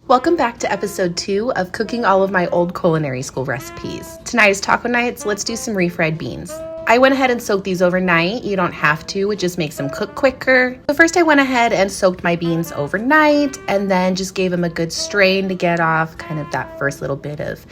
Welcome back to episode 2 of cooking all of my old culinary school recipes. Tonight is taco night, so let's do some refried beans. I went ahead and soaked these overnight. You don't have to, it just makes them cook quicker. So first I went ahead and soaked my beans overnight and then just gave them a good strain to get off kind of that first little bit of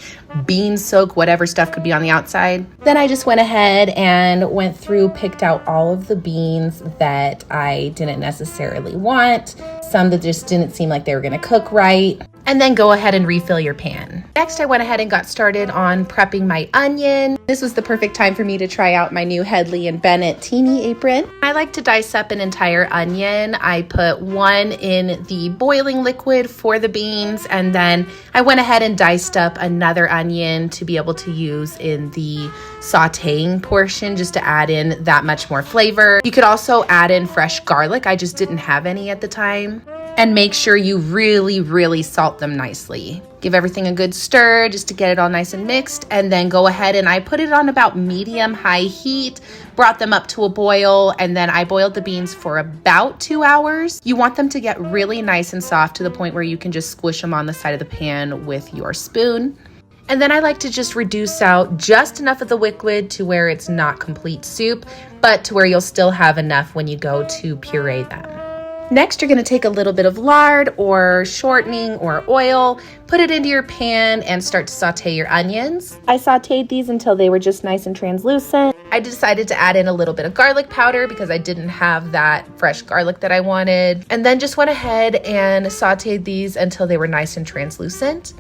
bean soak, whatever stuff could be on the outside. Then I just went ahead and went through, picked out all of the beans that I didn't necessarily want, some that just didn't seem like they were gonna cook right, and then go ahead and refill your pan. Next, I went ahead and got started on prepping my onion. This was the perfect time for me to try out my new Hedley and Bennett teeny apron. I like to dice up an entire onion. I put one in the boiling liquid for the beans, and then I went ahead and diced up another onion to be able to use in the sauteing portion just to add in that much more flavor. You could also add in fresh garlic. I just didn't have any at the time. And make sure you really salt them nicely. Give everything a good stir just to get it all nice and mixed, and then go ahead and I put it on about medium-high heat, brought them up to a boil, and then I boiled the beans for about 2 hours. You want them to get really nice and soft to the point where you can just squish them on the side of the pan with your spoon. And then I like to just reduce out just enough of the liquid to where it's not complete soup, but to where you'll still have enough when you go to puree them. Next, you're going to take a little bit of lard or shortening or oil, put it into your pan, and start to saute your onions. I sauteed these until they were just nice and translucent. I decided to add in a little bit of garlic powder because I didn't have that fresh garlic that I wanted. And then just went ahead and sauteed these until they were nice and translucent.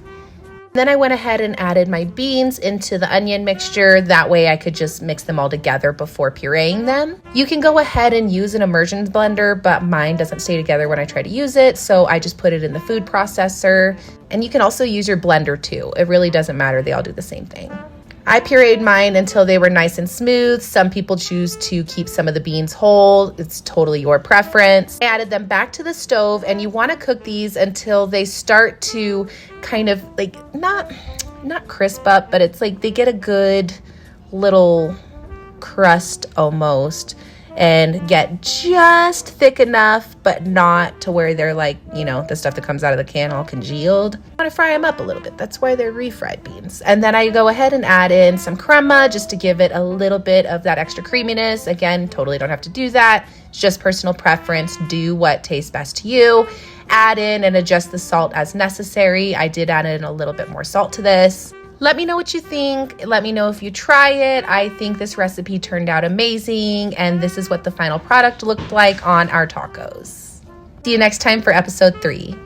Then I went ahead and added my beans into the onion mixture. That way I could just mix them all together before pureeing them. You can go ahead and use an immersion blender, but mine doesn't stay together when I try to use it, so I just put it in the food processor. And you can also use your blender too. It really doesn't matter, they all do the same thing. I pureed mine until they were nice and smooth. Some people choose to keep some of the beans whole. It's totally your preference. I added them back to the stove, and you want to cook these until they start to kind of like not crisp up, but it's like they get a good little crust almost and get just thick enough, but not to where they're like, you know, the stuff that comes out of the can all congealed. I want to fry them up a little bit. That's why they're refried beans. And then I go ahead and add in some crema just to give it a little bit of that extra creaminess. Again, totally don't have to do that. It's just personal preference. Do what tastes best to you. Add in and adjust the salt as necessary. I did add in a little bit more salt to this. Let me know what you think. Let me know if you try it. I think this recipe turned out amazing, and this is what the final product looked like on our tacos. See you next time for episode 3.